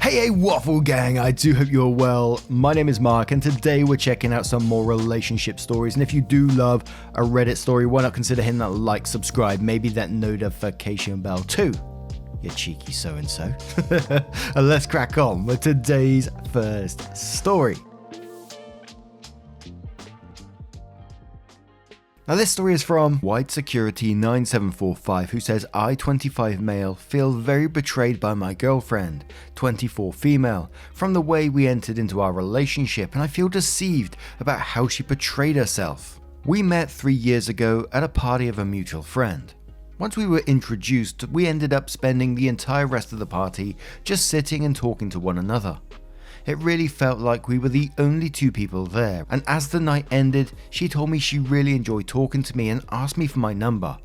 Hey Waffle Gang, I do hope you're well. My name is Mark and today we're checking out some more relationship stories, and if you do love a Reddit story, why not consider hitting that like, subscribe, maybe that notification bell too, you cheeky so-and-so. And let's crack on with today's first story. Now this story is from White Security 9745, who says, I, 25 male, feel very betrayed by my girlfriend, 24 female, from the way we entered into our relationship, and I feel deceived about how she portrayed herself. We met 3 years ago at a party of a mutual friend. Once we were introduced, we ended up spending the entire rest of the party just sitting and talking to one another. It really felt like we were the only two people there, and as the night ended, she told me she really enjoyed talking to me and asked me for my number,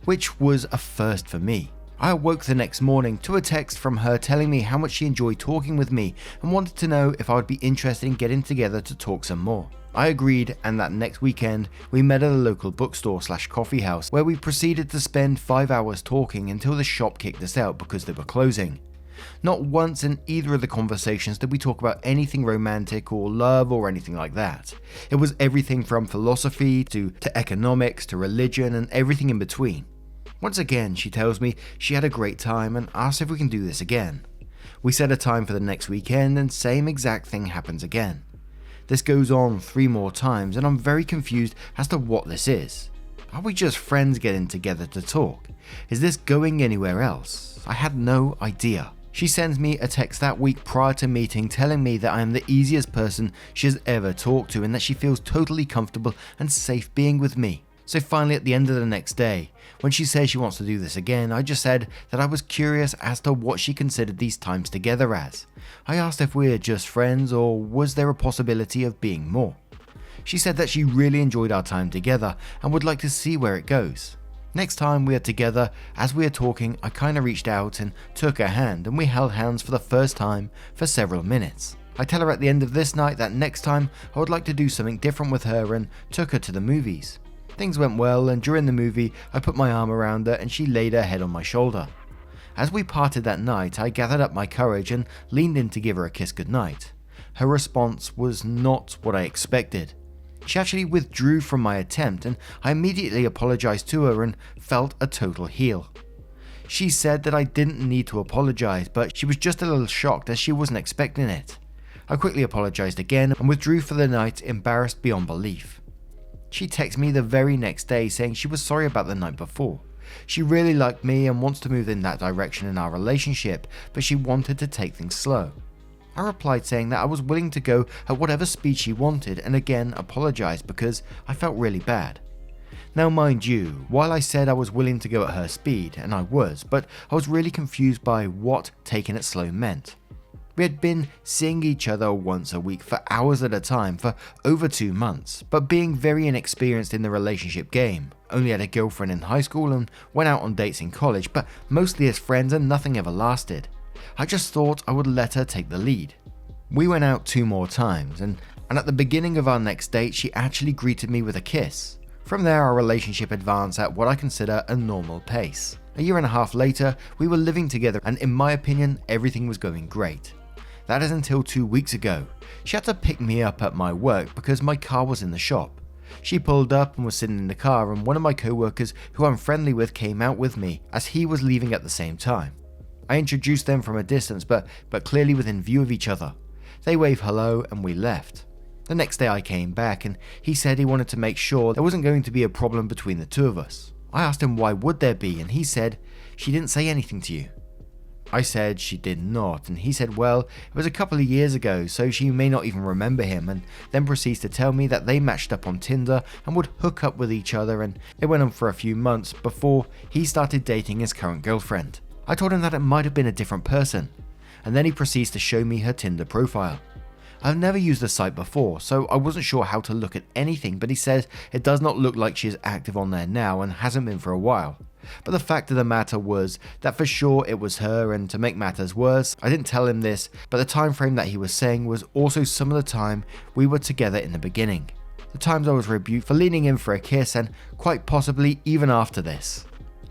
which was a first for me. I awoke the next morning to a text from her telling me how much she enjoyed talking with me and wanted to know if I would be interested in getting together to talk some more. I agreed, and that next weekend we met at a local bookstore/coffee house where we proceeded to spend 5 hours talking until the shop kicked us out because they were closing. Not once in either of the conversations did we talk about anything romantic or love or anything like that. It was everything from philosophy to economics to religion and everything in between. Once again, she tells me she had a great time and asks if we can do this again. We set a time for the next weekend and same exact thing happens again. This goes on 3 more times and I'm very confused as to what this is. Are we just friends getting together to talk? Is this going anywhere else? I had no idea. She sends me a text that week prior to meeting telling me that I am the easiest person she has ever talked to and that she feels totally comfortable and safe being with me. So finally at the end of the next day, when she says she wants to do this again, I just said that I was curious as to what she considered these times together as. I asked if we were just friends or was there a possibility of being more. She said that she really enjoyed our time together and would like to see where it goes. Next time we are together, as we are talking, I kinda reached out and took her hand and we held hands for the first time for several minutes. I tell her at the end of this night that next time I would like to do something different with her and took her to the movies. Things went well and during the movie I put my arm around her and she laid her head on my shoulder. As we parted that night, I gathered up my courage and leaned in to give her a kiss goodnight. Her response was not what I expected. She actually withdrew from my attempt and I immediately apologized to her and felt a total heal. She said that I didn't need to apologize, but she was just a little shocked as she wasn't expecting it. I quickly apologized again and withdrew for the night, embarrassed beyond belief. She texted me the very next day saying she was sorry about the night before. She really liked me and wants to move in that direction in our relationship, but she wanted to take things slow. I replied saying that I was willing to go at whatever speed she wanted and again apologized because I felt really bad. Now mind you, while I said I was willing to go at her speed, and I was, but I was really confused by what taking it slow meant. We had been seeing each other once a week for hours at a time for over 2 months, but being very inexperienced in the relationship game. Only had a girlfriend in high school and went out on dates in college, but mostly as friends and nothing ever lasted. I just thought I would let her take the lead. We went out 2 more times and at the beginning of our next date she actually greeted me with a kiss. From there our relationship advanced at what I consider a normal pace. A year and a half later we were living together and in my opinion everything was going great. That is until 2 weeks ago. She had to pick me up at my work because my car was in the shop. She pulled up and was sitting in the car and one of my co-workers who I'm friendly with came out with me as he was leaving at the same time. I introduced them from a distance but clearly within view of each other. They waved hello and we left. The next day I came back and he said he wanted to make sure there wasn't going to be a problem between the two of us. I asked him why would there be and he said, she didn't say anything to you. I said she did not and he said well it was a couple of years ago so she may not even remember him, and then proceeds to tell me that they matched up on Tinder and would hook up with each other, and it went on for a few months before he started dating his current girlfriend. I told him that it might have been a different person, and then he proceeds to show me her Tinder profile. I've never used the site before, so I wasn't sure how to look at anything, but he says it does not look like she is active on there now and hasn't been for a while. But the fact of the matter was that for sure it was her, and to make matters worse, I didn't tell him this, but the time frame that he was saying was also some of the time we were together in the beginning. The times I was rebuked for leaning in for a kiss and quite possibly even after this.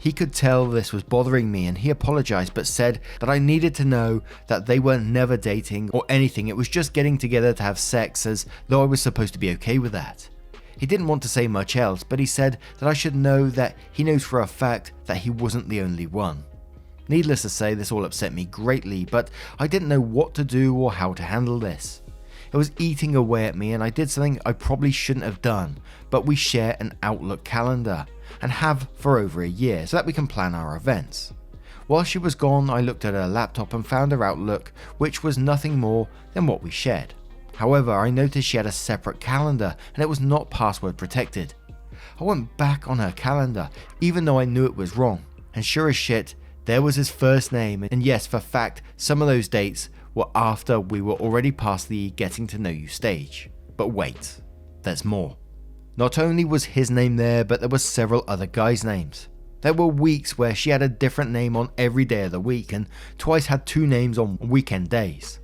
He could tell this was bothering me and he apologized but said that I needed to know that they were never dating or anything, it was just getting together to have sex, as though I was supposed to be okay with that. He didn't want to say much else, but he said that I should know that he knows for a fact that he wasn't the only one. Needless to say, this all upset me greatly, but I didn't know what to do or how to handle this. It was eating away at me and I did something I probably shouldn't have done, but we share an Outlook calendar and have for over a year so that we can plan our events. While she was gone, I looked at her laptop and found her Outlook, which was nothing more than what we shared. However, I noticed she had a separate calendar and it was not password protected. I went back on her calendar even though I knew it was wrong, and sure as shit, there was his first name, and yes, for fact, some of those dates were after we were already past the getting to know you stage. But wait, there's more. Not only was his name there, but there were several other guys' names. There were weeks where she had a different name on every day of the week and twice had two names on weekend days.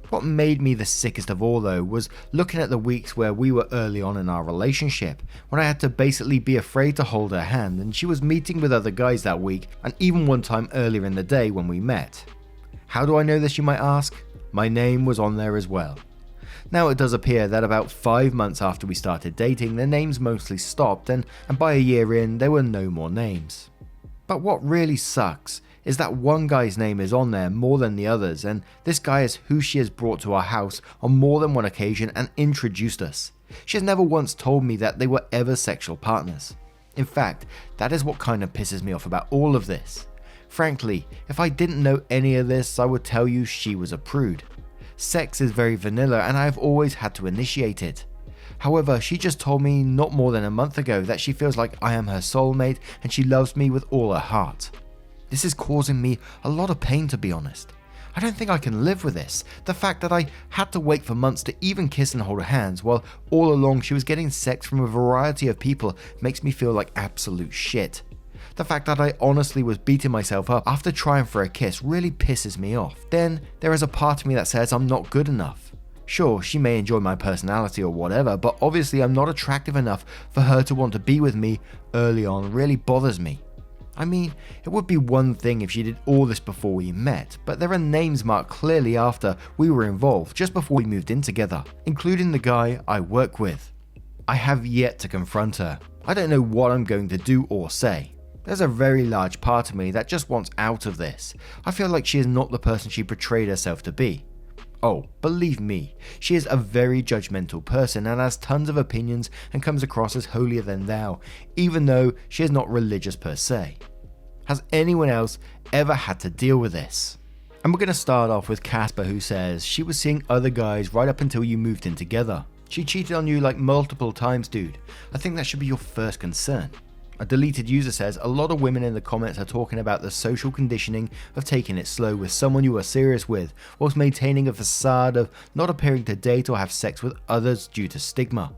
What made me the sickest of all though was looking at the weeks where we were early on in our relationship, when I had to basically be afraid to hold her hand and she was meeting with other guys that week, and even one time earlier in the day when we met. How do I know this, you might ask? My name was on there as well. Now it does appear that about 5 months after we started dating, the names mostly stopped and by a year in there were no more names. But what really sucks is that one guy's name is on there more than the others, and this guy is who she has brought to our house on more than one occasion and introduced us. She has never once told me that they were ever sexual partners. In fact, that is what kind of pisses me off about all of this. Frankly, if I didn't know any of this, I would tell you she was a prude. Sex is very vanilla and I have always had to initiate it. However, she just told me not more than a month ago that she feels like I am her soulmate and she loves me with all her heart. This is causing me a lot of pain, to be honest. I don't think I can live with this. The fact that I had to wait for months to even kiss and hold her hands, while all along she was getting sex from a variety of people, makes me feel like absolute shit. The fact that I honestly was beating myself up after trying for a kiss really pisses me off. Then there is a part of me that says I'm not good enough. Sure, she may enjoy my personality or whatever, but obviously I'm not attractive enough for her to want to be with me early on. Really bothers me. I mean, it would be one thing if she did all this before we met, but there are names marked clearly after we were involved, just before we moved in together, including the guy I work with. I have yet to confront her. I don't know what I'm going to do or say. There's a very large part of me that just wants out of this. I feel like she is not the person she portrayed herself to be. Oh, believe me, she is a very judgmental person and has tons of opinions and comes across as holier than thou, even though she is not religious per se. Has anyone else ever had to deal with this? And we're going to start off with Casper, who says she was seeing other guys right up until you moved in together. She cheated on you like multiple times, dude. I think that should be your first concern. A deleted user says a lot of women in the comments are talking about the social conditioning of taking it slow with someone you are serious with, whilst maintaining a facade of not appearing to date or have sex with others due to stigma.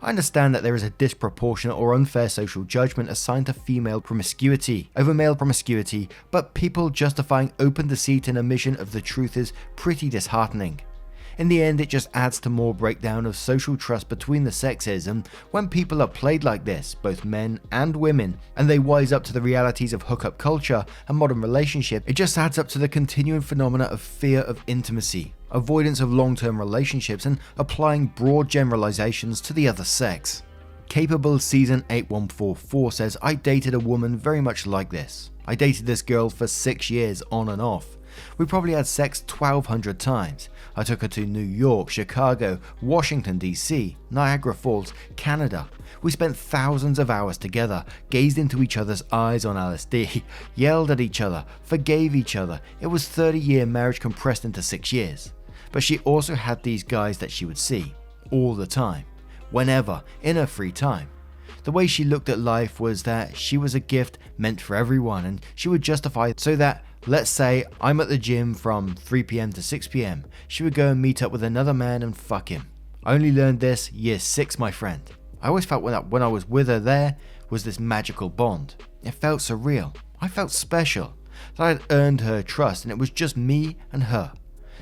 I understand that there is a disproportionate or unfair social judgment assigned to female promiscuity over male promiscuity, but people justifying open deceit and omission of the truth is pretty disheartening. In the end, it just adds to more breakdown of social trust between the sexes, and when people are played like this, both men and women, and they wise up to the realities of hookup culture and modern relationship, it just adds up to the continuing phenomena of fear of intimacy, avoidance of long-term relationships, and applying broad generalizations to the other sex. Capable Season 8144 says, I dated a woman very much like this. I dated this girl for 6 years on and off. We probably had sex 1,200 times. I took her to New York, Chicago, Washington DC, Niagara Falls, Canada. We spent thousands of hours together, gazed into each other's eyes on LSD, yelled at each other, forgave each other. It was 30-year marriage compressed into 6 years. But she also had these guys that she would see, all the time, whenever, in her free time. The way she looked at life was that she was a gift meant for everyone, and she would justify it so that, let's say I'm at the gym from 3 PM to 6 PM, she would go and meet up with another man and fuck him. I only learned this year 6, my friend. I always felt when I was with her there was this magical bond. It felt surreal. I felt special, that I had earned her trust and it was just me and her.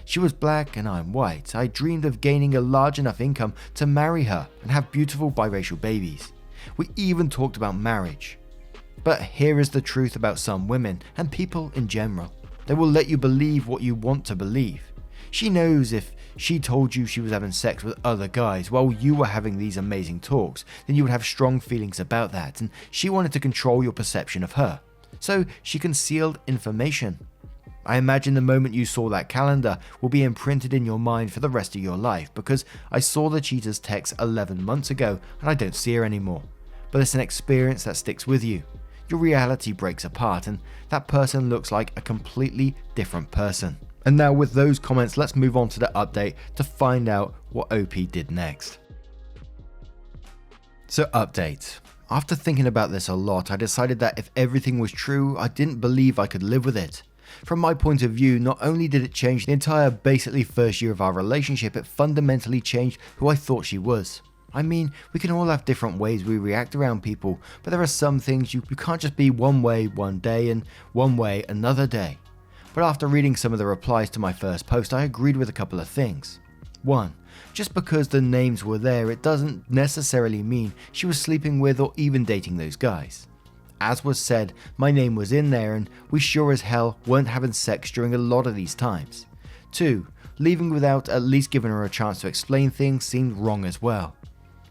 She was black and I'm white. I dreamed of gaining a large enough income to marry her and have beautiful biracial babies. We even talked about marriage. But here is the truth about some women, and people in general. They will let you believe what you want to believe. She knows if she told you she was having sex with other guys while you were having these amazing talks, then you would have strong feelings about that, and she wanted to control your perception of her. So she concealed information. I imagine the moment you saw that calendar will be imprinted in your mind for the rest of your life, because I saw the cheater's text 11 months ago and I don't see her anymore. But it's an experience that sticks with you. Your reality breaks apart and that person looks like a completely different person. And now with those comments, let's move on to the update to find out what OP did next. So update. After thinking about this a lot, I decided that if everything was true, I didn't believe I could live with it. From my point of view, not only did it change the entire basically first year of our relationship, it fundamentally changed who I thought she was. I mean, we can all have different ways we react around people, but there are some things you can't just be one way one day and one way another day. But after reading some of the replies to my first post, I agreed with a couple of things. 1. Just because the names were there, it doesn't necessarily mean she was sleeping with or even dating those guys. As was said, my name was in there and we sure as hell weren't having sex during a lot of these times. 2. Leaving without at least giving her a chance to explain things seemed wrong as well.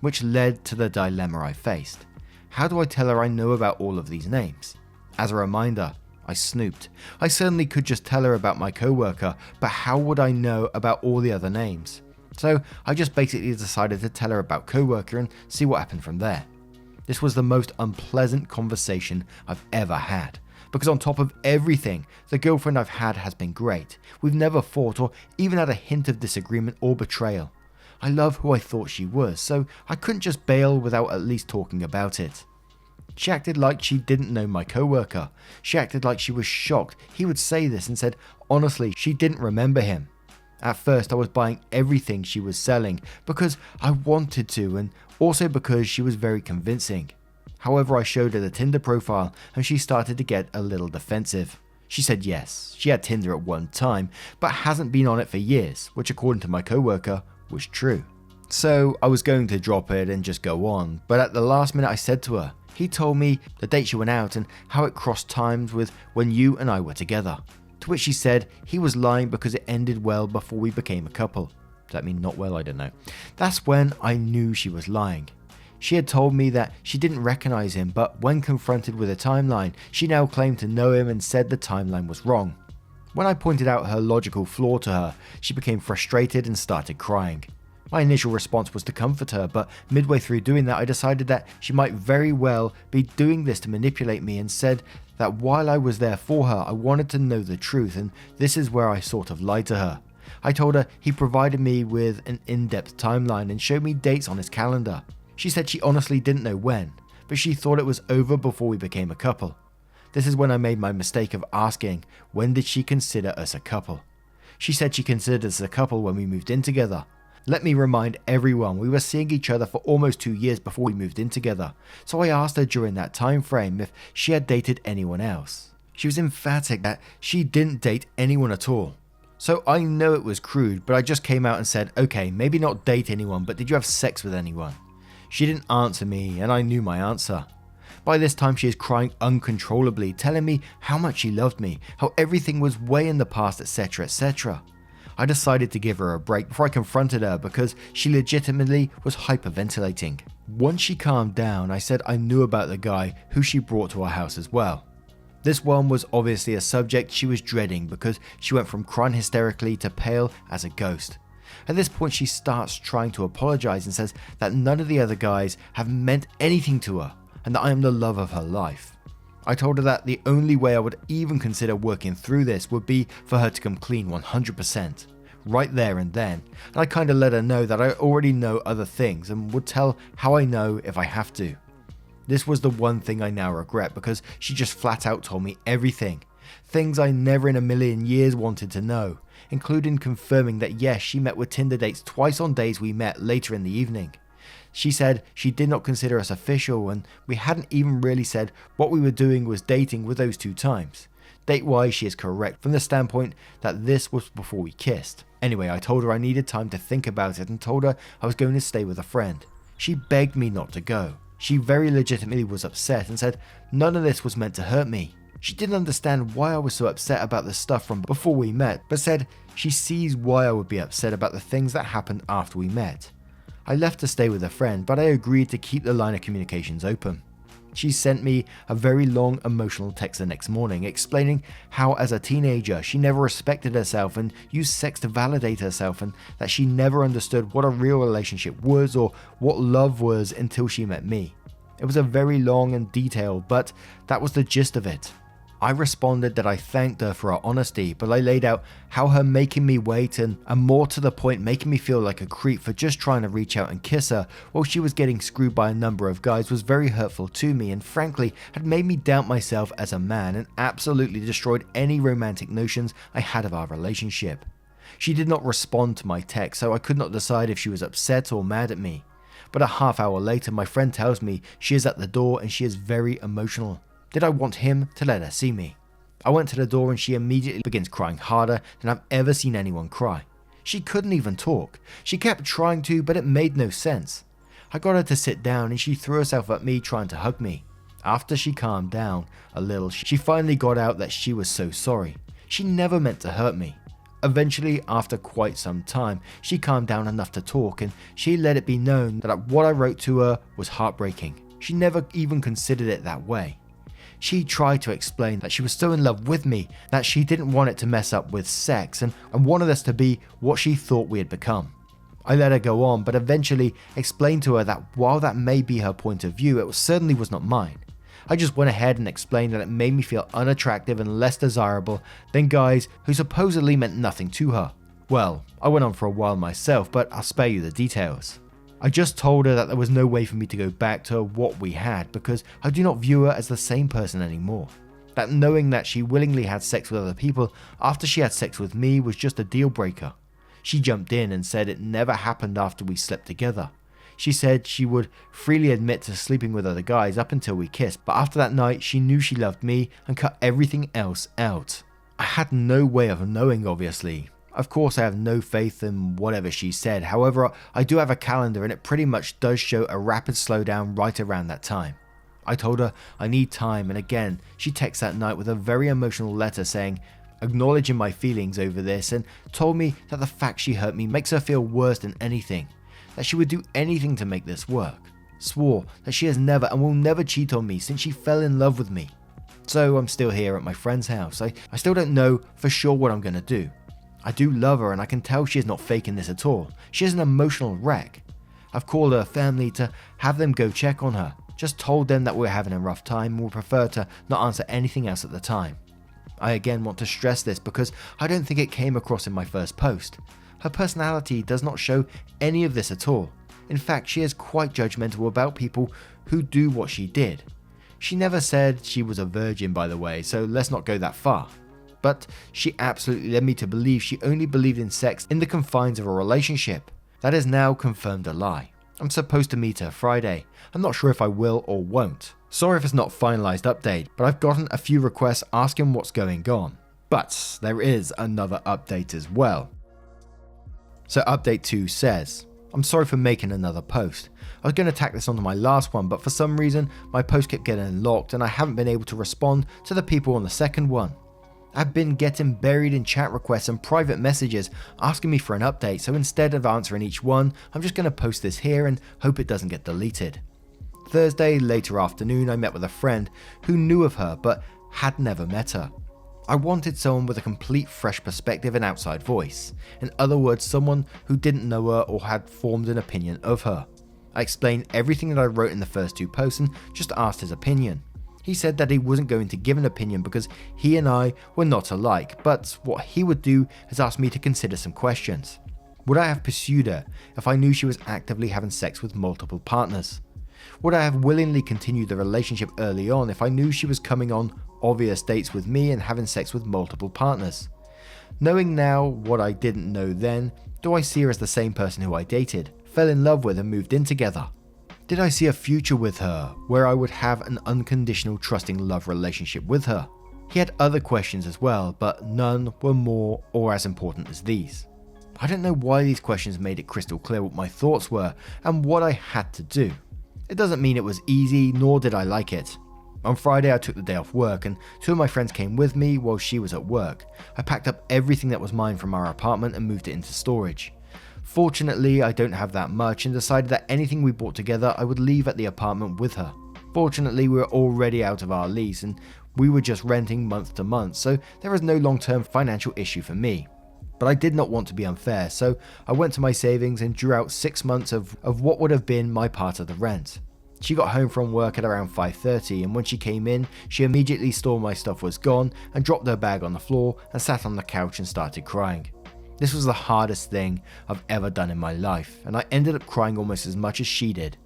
Which led to the dilemma I faced. How do I tell her I know about all of these names? As a reminder, I snooped. I certainly could just tell her about my coworker, but how would I know about all the other names? So I just basically decided to tell her about coworker and see what happened from there. This was the most unpleasant conversation I've ever had, because on top of everything, the girlfriend I've had has been great. We've never fought or even had a hint of disagreement or betrayal. I love who I thought she was, so I couldn't just bail without at least talking about it. She acted like she didn't know my coworker. She acted like she was shocked he would say this and said honestly she didn't remember him. At first I was buying everything she was selling because I wanted to and also because she was very convincing. However, I showed her the Tinder profile and she started to get a little defensive. She said yes, she had Tinder at one time but hasn't been on it for years, which according to my coworker was true. So I was going to drop it and just go on, but at the last minute I said to her, he told me the date she went out and how it crossed times with when you and I were together. To which she said he was lying because it ended well before we became a couple. Does that mean not well? I don't know. That's when I knew she was lying. She had told me that she didn't recognize him, but when confronted with a timeline, she now claimed to know him and said the timeline was wrong. When I pointed out her logical flaw to her, she became frustrated and started crying. My initial response was to comfort her, but midway through doing that I decided that she might very well be doing this to manipulate me and said that while I was there for her, I wanted to know the truth, and this is where I sort of lied to her. I told her he provided me with an in-depth timeline and showed me dates on his calendar. She said she honestly didn't know when, but she thought it was over before we became a couple. This is when I made my mistake of asking, when did she consider us a couple? She said she considered us a couple when we moved in together. Let me remind everyone, we were seeing each other for almost 2 years before we moved in together, so I asked her during that time frame if she had dated anyone else. She was emphatic that she didn't date anyone at all. So I know it was crude, but I just came out and said, okay, maybe not date anyone, but did you have sex with anyone? She didn't answer me, and I knew my answer. By this time she is crying uncontrollably, telling me how much she loved me, how everything was way in the past, etc, etc. I decided to give her a break before I confronted her because she legitimately was hyperventilating. Once she calmed down, I said I knew about the guy who she brought to our house as well. This one was obviously a subject she was dreading because she went from crying hysterically to pale as a ghost. At this point she starts trying to apologize and says that none of the other guys have meant anything to her and that I am the love of her life. I told her that the only way I would even consider working through this would be for her to come clean 100%, right there and then, and I kinda let her know that I already know other things and would tell how I know if I have to. This was the one thing I now regret because she just flat out told me everything, things I never in a million years wanted to know, including confirming that yes, she met with Tinder dates twice on days we met later in the evening. She said she did not consider us official and we hadn't even really said what we were doing was dating with those 2 times. Date-wise, she is correct from the standpoint that this was before we kissed. Anyway, I told her I needed time to think about it and told her I was going to stay with a friend. She begged me not to go. She very legitimately was upset and said none of this was meant to hurt me. She didn't understand why I was so upset about the stuff from before we met, but said she sees why I would be upset about the things that happened after we met. I left to stay with a friend, but I agreed to keep the line of communications open. She sent me a very long emotional text the next morning explaining how as a teenager she never respected herself and used sex to validate herself, and that she never understood what a real relationship was or what love was until she met me. It was a very long and detailed, but that was the gist of it. I responded that I thanked her for her honesty, but I laid out how her making me wait and more to the point making me feel like a creep for just trying to reach out and kiss her while she was getting screwed by a number of guys was very hurtful to me, and frankly had made me doubt myself as a man and absolutely destroyed any romantic notions I had of our relationship. She did not respond to my text, so I could not decide if she was upset or mad at me. But a half hour later my friend tells me she is at the door and she is very emotional. Did I want him to let her see me? I went to the door and she immediately begins crying harder than I've ever seen anyone cry. She couldn't even talk. She kept trying to, but it made no sense. I got her to sit down and she threw herself at me trying to hug me. After she calmed down a little, she finally got out that she was so sorry. She never meant to hurt me. Eventually, after quite some time, she calmed down enough to talk and she let it be known that what I wrote to her was heartbreaking. She never even considered it that way. She tried to explain that she was so in love with me that she didn't want it to mess up with sex and wanted us to be what she thought we had become. I let her go on, but eventually explained to her that while that may be her point of view, it certainly was not mine. I just went ahead and explained that it made me feel unattractive and less desirable than guys who supposedly meant nothing to her. Well, I went on for a while myself, but I'll spare you the details. I just told her that there was no way for me to go back to what we had because I do not view her as the same person anymore. That knowing that she willingly had sex with other people after she had sex with me was just a deal breaker. She jumped in and said it never happened after we slept together. She said she would freely admit to sleeping with other guys up until we kissed, but after that night she knew she loved me and cut everything else out. I had no way of knowing, obviously. Of course I have no faith in whatever she said, however I do have a calendar and it pretty much does show a rapid slowdown right around that time. I told her I need time, and again she texted that night with a very emotional letter saying, acknowledging my feelings over this, and told me that the fact she hurt me makes her feel worse than anything, that she would do anything to make this work, swore that she has never and will never cheat on me since she fell in love with me. So I'm still here at my friend's house. I still don't know for sure what I'm going to do. I do love her and I can tell she is not faking this at all. She is an emotional wreck. I've called her family to have them go check on her. Just told them that we're having a rough time and would prefer to not answer anything else at the time. I again want to stress this because I don't think it came across in my first post. Her personality does not show any of this at all. In fact, she is quite judgmental about people who do what she did. She never said she was a virgin, by the way, so let's not go that far. But she absolutely led me to believe she only believed in sex in the confines of a relationship. That is now confirmed a lie. I'm supposed to meet her Friday. I'm not sure if I will or won't. Sorry if it's not finalized update, but I've gotten a few requests asking what's going on. But there is another update as well. So update 2 says, I'm sorry for making another post. I was going to tack this onto my last one, but for some reason my post kept getting locked and I haven't been able to respond to the people on the second one. I've been getting buried in chat requests and private messages asking me for an update, so instead of answering each one, I'm just going to post this here and hope it doesn't get deleted. Thursday, later afternoon, I met with a friend who knew of her but had never met her. I wanted someone with a complete fresh perspective and outside voice. In other words, someone who didn't know her or had formed an opinion of her. I explained everything that I wrote in the first 2 posts and just asked his opinion. He said that he wasn't going to give an opinion because he and I were not alike, but what he would do is ask me to consider some questions. Would I have pursued her if I knew she was actively having sex with multiple partners? Would I have willingly continued the relationship early on if I knew she was coming on obvious dates with me and having sex with multiple partners? Knowing now what I didn't know then, do I see her as the same person who I dated, fell in love with and moved in together? Did I see a future with her, where I would have an unconditional trusting love relationship with her? He had other questions as well, but none were more or as important as these. I don't know why these questions made it crystal clear what my thoughts were and what I had to do. It doesn't mean it was easy, nor did I like it. On Friday I took the day off work and 2 of my friends came with me while she was at work. I packed up everything that was mine from our apartment and moved it into storage. Fortunately, I don't have that much and decided that anything we bought together I would leave at the apartment with her. Fortunately, we were already out of our lease and we were just renting month to month, so there was no long-term financial issue for me. But I did not want to be unfair, so I went to my savings and drew out 6 months of what would have been my part of the rent. She got home from work at around 5:30 and when she came in, she immediately saw my stuff was gone and dropped her bag on the floor and sat on the couch and started crying. This was the hardest thing I've ever done in my life, and I ended up crying almost as much as she did.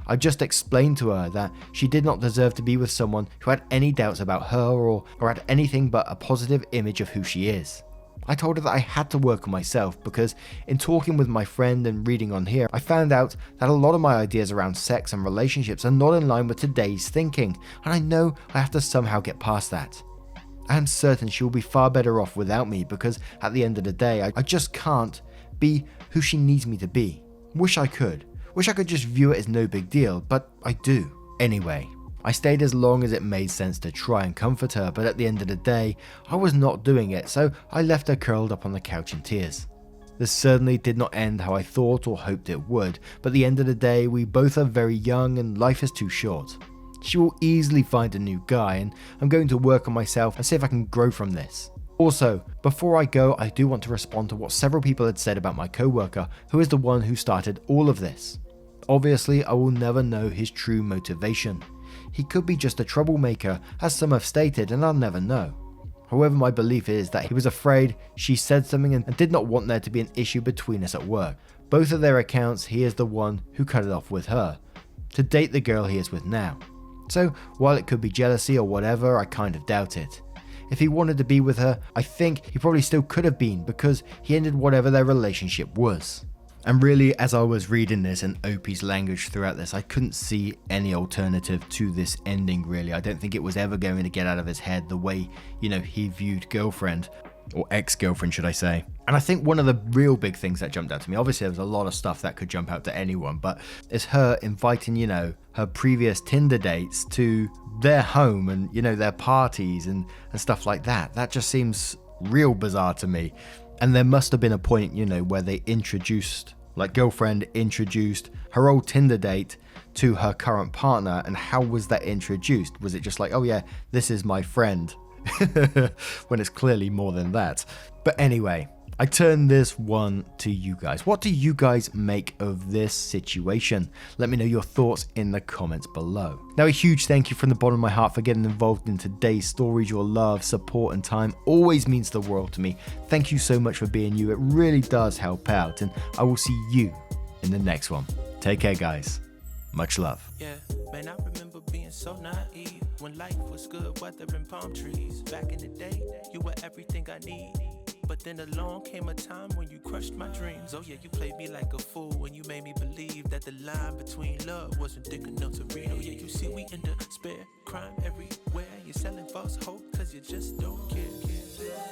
I just explained to her that she did not deserve to be with someone who had any doubts about her or had anything but a positive image of who she is. I told her that I had to work on myself because in talking with my friend and reading on here, I found out that a lot of my ideas around sex and relationships are not in line with today's thinking, and I know I have to somehow get past that. I am certain she will be far better off without me because at the end of the day, I just can't be who she needs me to be. Wish I could. Wish I could just view it as no big deal, but I do. Anyway, I stayed as long as it made sense to try and comfort her, but at the end of the day, I was not doing it, so I left her curled up on the couch in tears. This certainly did not end how I thought or hoped it would, but at the end of the day, we both are very young and life is too short. She will easily find a new guy, and I'm going to work on myself and see if I can grow from this. Also, before I go, I do want to respond to what several people had said about my co-worker, who is the one who started all of this. Obviously, I will never know his true motivation. He could be just a troublemaker, as some have stated, and I'll never know. However, my belief is that he was afraid she said something and did not want there to be an issue between us at work. Both of their accounts, he is the one who cut it off with her, to date the girl he is with now. So, while it could be jealousy or whatever, I kind of doubt it. If he wanted to be with her, I think he probably still could have been because he ended whatever their relationship was. And really, as I was reading this and OP's language throughout this, I couldn't see any alternative to this ending really. I don't think it was ever going to get out of his head the way, he viewed girlfriend, or ex-girlfriend should I say. And I think one of the real big things that jumped out to me, obviously there's a lot of stuff that could jump out to anyone, but it's her inviting, her previous Tinder dates to their home and, their parties and stuff like that. That just seems real bizarre to me. And there must have been a point, where they girlfriend introduced her old Tinder date to her current partner. And how was that introduced? Was it just like, oh yeah, this is my friend? When it's clearly more than that. But anyway, I turn this one to you guys. What do you guys make of this situation? Let me know your thoughts in the comments below. Now, a huge thank you from the bottom of my heart for getting involved in today's stories. Your love, support, and time always means the world to me. Thank you so much for being you. It really does help out, and I will see you in the next one. Take care, guys. Much love. Yeah, man, I remember being so naive when life was good, weather and palm trees. Back in the day, you were everything I need. But then along came a time when you crushed my dreams. Oh yeah, you played me like a fool when you made me believe that the line between love wasn't thick enough to read. Oh yeah, you see we in despair, crime everywhere. You're selling false hope cause you just don't care.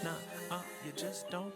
Nah, you just don't